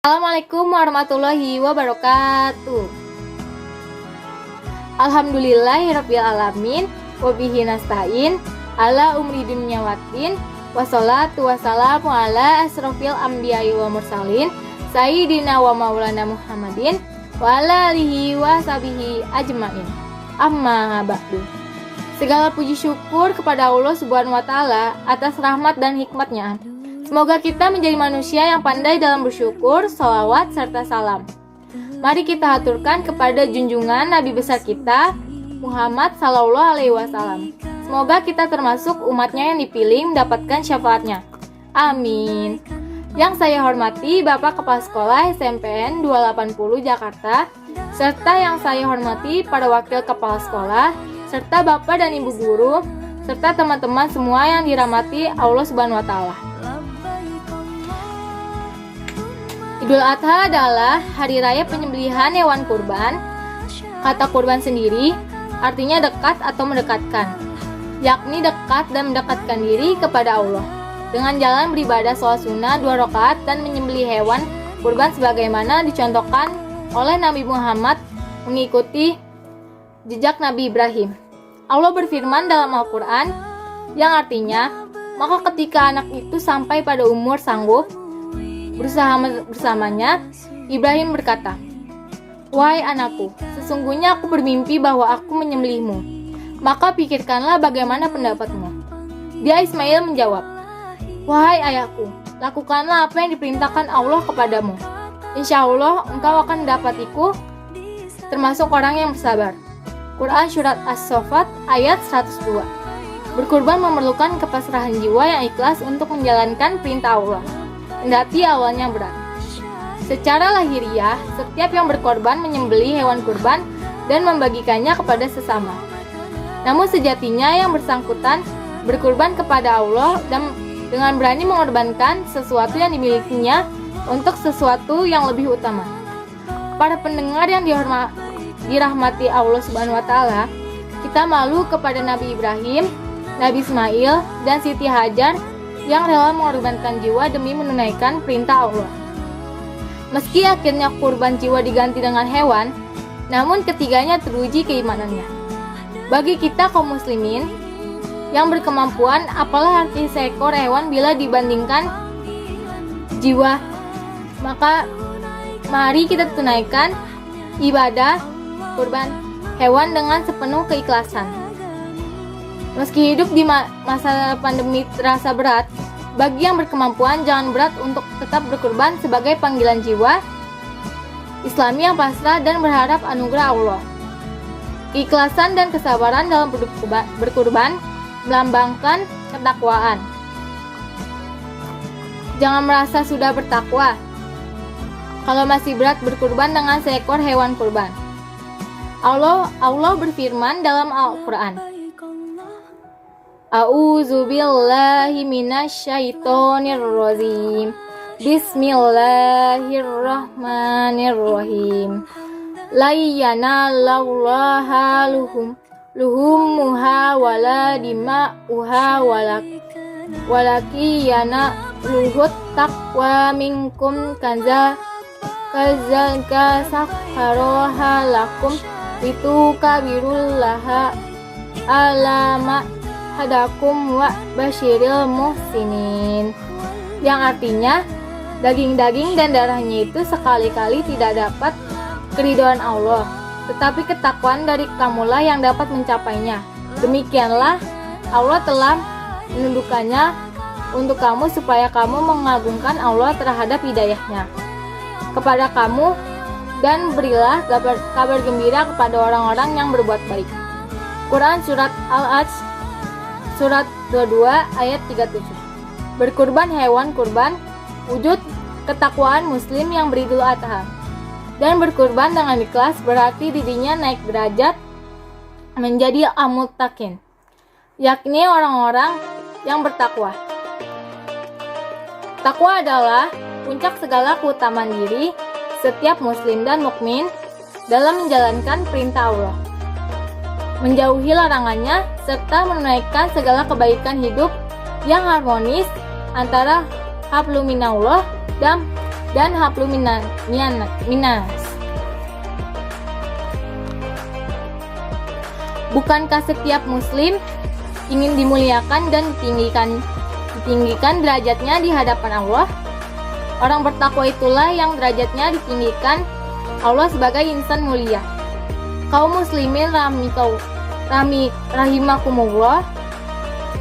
Assalamualaikum warahmatullahi wabarakatuh. Alhamdulillahirabbil alamin wa bihi nasta'in ala umri dunya waddin wassalatu wassalamu ala asrofil anbiya'i wa mursalin sayyidina wa maulana Muhammadin wa ala alihi wa sahbihi ajmain. Amma ba'du. Segala puji syukur kepada Allah Subhanahu wa taala atas rahmat dan hikmatnya. Semoga kita menjadi manusia yang pandai dalam bersyukur, salawat, serta salam. Mari kita haturkan kepada junjungan Nabi besar kita, Muhammad Sallallahu Alaihi Wasallam. Semoga kita termasuk umatnya yang dipilih mendapatkan syafaatnya. Amin. Yang saya hormati Bapak Kepala Sekolah SMPN 280 Jakarta, serta yang saya hormati para wakil kepala sekolah, serta Bapak dan Ibu guru, serta teman-teman semua yang dirahmati Allah Subhanahu wa taala. Idul Adha adalah hari raya penyembelihan hewan kurban. Kata kurban sendiri artinya dekat atau mendekatkan, yakni dekat dan mendekatkan diri kepada Allah dengan jalan beribadah sholat sunnah 2 rakaat dan menyembelih hewan kurban sebagaimana dicontohkan oleh Nabi Muhammad mengikuti jejak Nabi Ibrahim. Allah berfirman dalam Al-Quran yang artinya, maka ketika anak itu sampai pada umur sanggup berusaha bersamanya, Ibrahim berkata, "Wahai anakku, sesungguhnya aku bermimpi bahwa aku menyembelihmu. Maka pikirkanlah bagaimana pendapatmu." Dia Ismail menjawab, "Wahai ayahku, lakukanlah apa yang diperintahkan Allah kepadamu. Insya Allah engkau akan mendapatiku termasuk orang yang bersabar." Quran Surat As-Saffat ayat 102. Berkurban memerlukan kepasrahan jiwa yang ikhlas untuk menjalankan perintah Allah, kendati awalnya berat. Secara lahiriah, setiap yang berkorban menyembelih hewan kurban dan membagikannya kepada sesama. Namun sejatinya yang bersangkutan berkurban kepada Allah dan dengan berani mengorbankan sesuatu yang dimilikinya untuk sesuatu yang lebih utama. Para pendengar yang dirahmati Allah Subhanahu wa taala, kita malu kepada Nabi Ibrahim, Nabi Ismail, dan Siti Hajar yang rela mengorbankan jiwa demi menunaikan perintah Allah. Meski akhirnya kurban jiwa diganti dengan hewan, namun ketiganya teruji keimanannya. Bagi kita kaum muslimin yang berkemampuan, apalah arti seekor hewan bila dibandingkan jiwa? Maka mari kita tunaikan ibadah kurban hewan dengan sepenuh keikhlasan. Meski hidup di masa pandemi terasa berat, bagi yang berkemampuan jangan berat untuk tetap berkurban sebagai panggilan jiwa Islami yang pasrah dan berharap anugerah Allah. Keikhlasan dan kesabaran dalam berkurban melambangkan ketakwaan. Jangan merasa sudah bertakwa kalau masih berat berkurban dengan seekor hewan kurban. Allah berfirman dalam Al-Quran, A'udzu billahi minasyaitonir rajim. Bismillahirrahmanirrahim. La yanalallaha luhumuha wala dima'uha walaki yanaluhut taqwa minkum kazalika sakharoha lakum litukabirullaha alama hadakum wa basyiril muhsinin, yang artinya daging-daging dan darahnya itu sekali-kali tidak dapat keridhaan Allah, tetapi ketakwaan dari kamulah yang dapat mencapainya. Demikianlah Allah telah menundukkannya untuk kamu supaya kamu mengagungkan Allah terhadap hidayahnya kepada kamu, dan berilah kabar gembira kepada orang-orang yang berbuat baik. Quran Surat Al-Hajj Surat 22 ayat 37. Berkurban hewan kurban wujud ketakwaan muslim yang beridul adha. Dan berkurban dengan ikhlas berarti dirinya naik derajat menjadi al-muttaqin, yakni orang-orang yang bertakwa. Takwa adalah puncak segala keutamaan diri setiap muslim dan mukmin dalam menjalankan perintah Allah, menjauhi larangannya, serta menunaikan segala kebaikan hidup yang harmonis antara hablum minallah dan dan hablum minas. Bukankah setiap muslim ingin dimuliakan dan ditinggikan derajatnya di hadapan Allah? Orang bertakwa itulah yang derajatnya ditinggikan Allah sebagai insan mulia. Kaum muslimin rahimakumullah,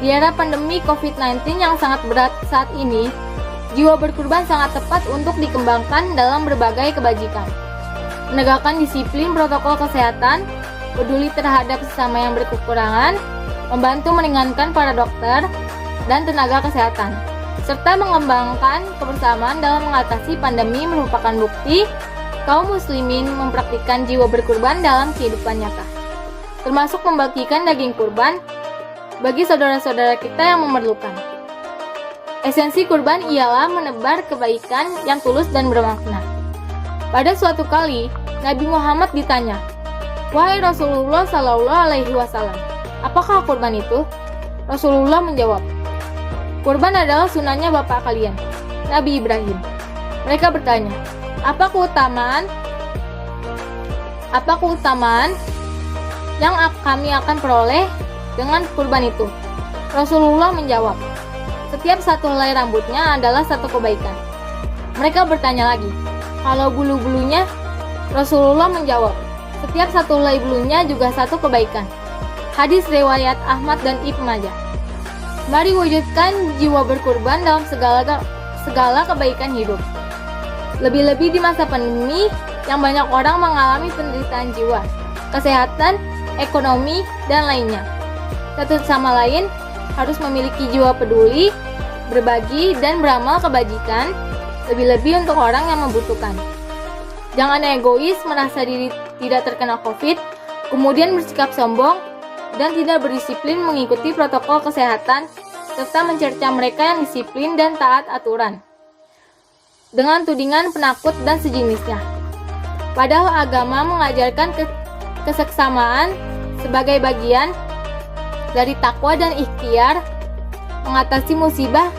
di era pandemi COVID-19 yang sangat berat saat ini, jiwa berkurban sangat tepat untuk dikembangkan dalam berbagai kebajikan. Menegakkan disiplin protokol kesehatan, peduli terhadap sesama yang berkekurangan, membantu meringankan para dokter dan tenaga kesehatan, serta mengembangkan kebersamaan dalam mengatasi pandemi merupakan bukti kaum muslimin mempraktikkan jiwa berkurban dalam kehidupan nyata, termasuk membagikan daging kurban bagi saudara-saudara kita yang memerlukan. Esensi kurban ialah menebar kebaikan yang tulus dan bermakna. Pada suatu kali, Nabi Muhammad ditanya, "Wahai Rasulullah Shallallahu Alaihi Wasallam, apakah kurban itu?" Rasulullah menjawab, "Kurban adalah sunahnya bapak kalian, Nabi Ibrahim." Mereka bertanya, Apa keutamaan yang kami akan peroleh dengan kurban itu? Rasulullah menjawab, setiap satu helai rambutnya adalah satu kebaikan. Mereka bertanya lagi, kalau bulu-bulunya? Rasulullah menjawab, setiap satu helai bulunya juga satu kebaikan. Hadis riwayat Ahmad dan Ibnu Majah. Mari wujudkan jiwa berkurban dalam segala kebaikan hidup. Lebih-lebih di masa pandemi yang banyak orang mengalami penderitaan jiwa, kesehatan, ekonomi, dan lainnya. Satu sama lain harus memiliki jiwa peduli, berbagi, dan beramal kebajikan, lebih-lebih untuk orang yang membutuhkan. Jangan egois merasa diri tidak terkena COVID, kemudian bersikap sombong, dan tidak berdisiplin mengikuti protokol kesehatan, serta mencerca mereka yang disiplin dan taat aturan dengan tudingan penakut dan sejenisnya. Padahal agama mengajarkan keseksamaan sebagai bagian dari takwa dan ikhtiar mengatasi musibah.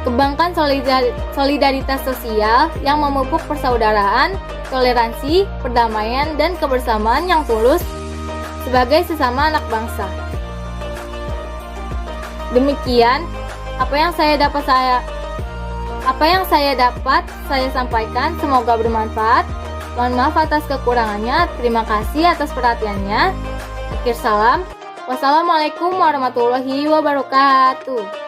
Kembangkan solidaritas sosial yang memupuk persaudaraan, toleransi, perdamaian, dan kebersamaan yang tulus sebagai sesama anak bangsa. Demikian apa yang saya dapat saya sampaikan, semoga bermanfaat. Mohon maaf atas kekurangannya. Terima kasih atas perhatiannya. Akhir salam. Wassalamualaikum warahmatullahi wabarakatuh.